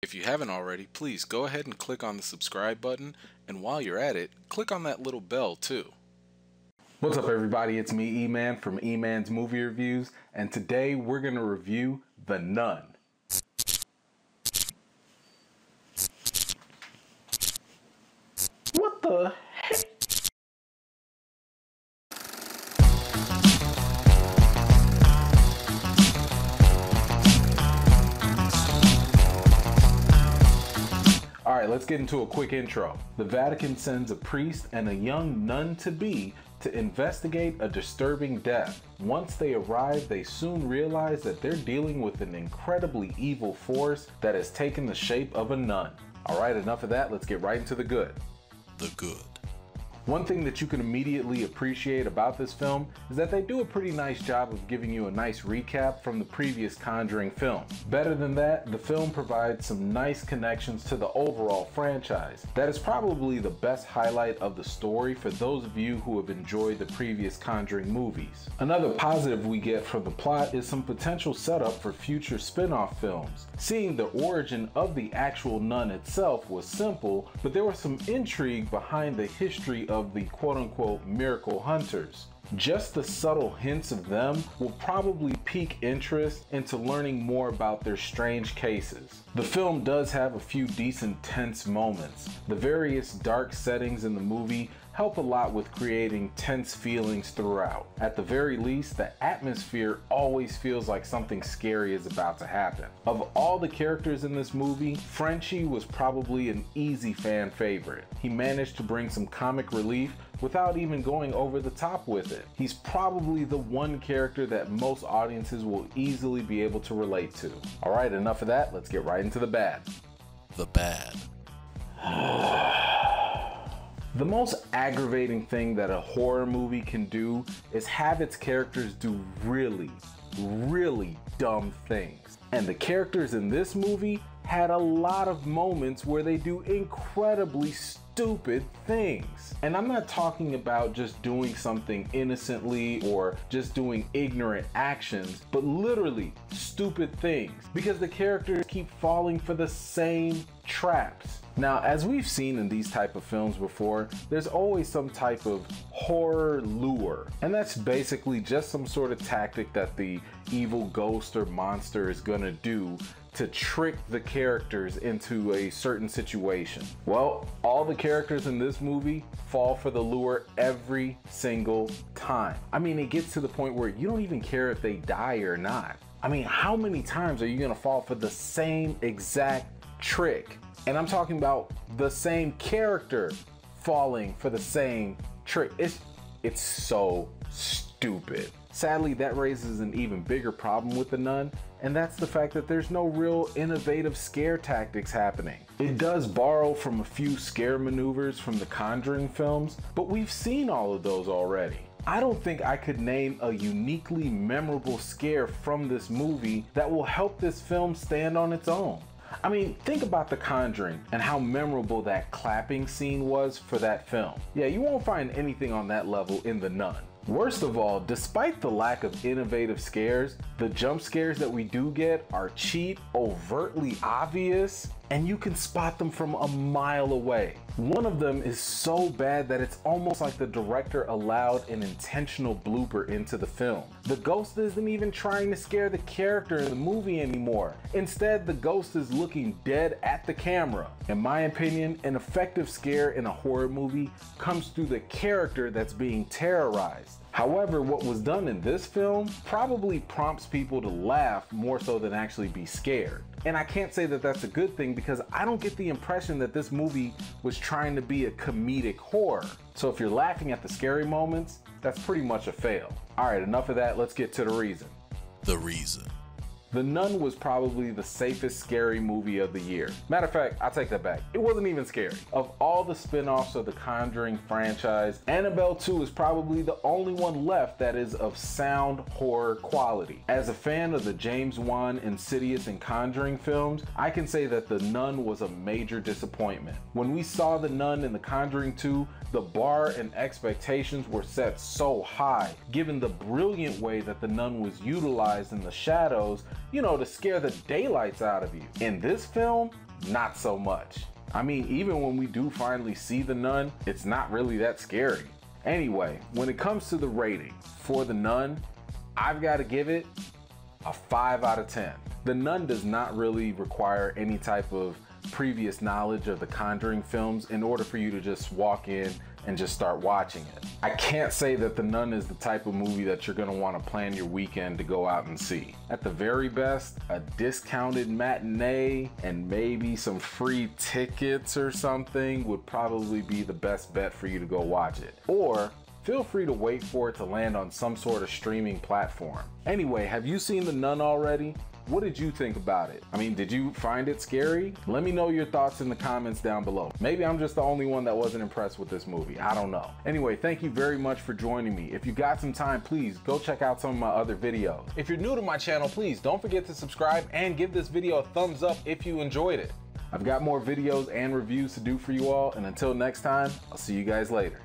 If you haven't already, please go ahead and click on the subscribe button, and while you're at it, click on that little bell too. What's up everybody, it's me E-Man from E-Man's Movie Reviews, and today we're going to review The Nun. What the heck? Alright, let's get into a quick intro. The Vatican sends a priest and a young nun-to-be to investigate a disturbing death. Once they arrive, they soon realize that they're dealing with an incredibly evil force that has taken the shape of a nun. Alright, enough of that, let's get right into the good. The good. One thing that you can immediately appreciate about this film is that they do a pretty nice job of giving you a nice recap from the previous Conjuring film. Better than that, the film provides some nice connections to the overall franchise. That is probably the best highlight of the story for those of you who have enjoyed the previous Conjuring movies. Another positive we get from the plot is some potential setup for future spin-off films. Seeing the origin of the actual nun itself was simple, but there was some intrigue behind the history of the quote-unquote miracle hunters. Just the subtle hints of them will probably pique interest into learning more about their strange cases. The film does have a few decent tense moments. The various dark settings in the movie help a lot with creating tense feelings throughout. At the very least, the atmosphere always feels like something scary is about to happen. Of all the characters in this movie, Frenchie was probably an easy fan favorite. He managed to bring some comic relief without even going over the top with it. He's probably the one character that most audiences will easily be able to relate to. Alright, enough of that, let's get right into the bad. The bad. The most aggravating thing that a horror movie can do is have its characters do really dumb things. And the characters in this movie had a lot of moments where they do incredibly stupid things. And I'm not talking about just doing something innocently or just doing ignorant actions, but literally stupid things, because the characters keep falling for the same traps. Now, as we've seen in these type of films before, there's always some type of horror lure, and that's basically just some sort of tactic that the evil ghost or monster is gonna do to trick the characters into a certain situation. Well, all the characters in this movie fall for the lure every single time. I mean, it gets to the point where you don't even care if they die or not. I mean, how many times are you gonna fall for the same exact trick? And I'm talking about the same character falling for the same trick. It's so stupid. Sadly, that raises an even bigger problem with The Nun, and that's the fact that there's no real innovative scare tactics happening. It does borrow from a few scare maneuvers from the Conjuring films, but we've seen all of those already. I don't think I could name a uniquely memorable scare from this movie that will help this film stand on its own. I mean, think about The Conjuring and how memorable that clapping scene was for that film. Yeah, you won't find anything on that level in The Nun. Worst of all, despite the lack of innovative scares, the jump scares that we do get are cheap, overtly obvious, and you can spot them from a mile away. One of them is so bad that it's almost like the director allowed an intentional blooper into the film. The ghost isn't even trying to scare the character in the movie anymore. Instead, the ghost is looking dead at the camera. In my opinion, an effective scare in a horror movie comes through the character that's being terrorized. However, what was done in this film probably prompts people to laugh more so than actually be scared. And I can't say that that's a good thing, because I don't get the impression that this movie was trying to be a comedic horror. So if you're laughing at the scary moments, that's pretty much a fail. Alright, enough of that, let's get to the reason. The reason. The Nun was probably the safest scary movie of the year. Matter of fact, I take that back. It wasn't even scary. Of all the spin-offs of the Conjuring franchise, Annabelle 2 is probably the only one left that is of sound horror quality. As a fan of the James Wan, Insidious, and Conjuring films, I can say that The Nun was a major disappointment. When we saw The Nun in The Conjuring 2, the bar and expectations were set so high, given the brilliant way that the nun was utilized in the shadows, to scare the daylights out of you. In this film, not so much. I mean, even when we do finally see The Nun, it's not really that scary. Anyway, when it comes to the rating for The Nun, I've got to give it a 5 out of 10. The Nun does not really require any type of previous knowledge of the Conjuring films in order for you to just walk in and just start watching it. I can't say that The Nun is the type of movie that you're gonna wanna plan your weekend to go out and see. At the very best, a discounted matinee and maybe some free tickets or something would probably be the best bet for you to go watch it. Or feel free to wait for it to land on some sort of streaming platform. Anyway, have you seen The Nun already? What did you think about it? I mean, did you find it scary? Let me know your thoughts in the comments down below. Maybe I'm just the only one that wasn't impressed with this movie. I don't know. Anyway, thank you very much for joining me. If you got some time, please go check out some of my other videos. If you're new to my channel, please don't forget to subscribe and give this video a thumbs up if you enjoyed it. I've got more videos and reviews to do for you all, and until next time, I'll see you guys later.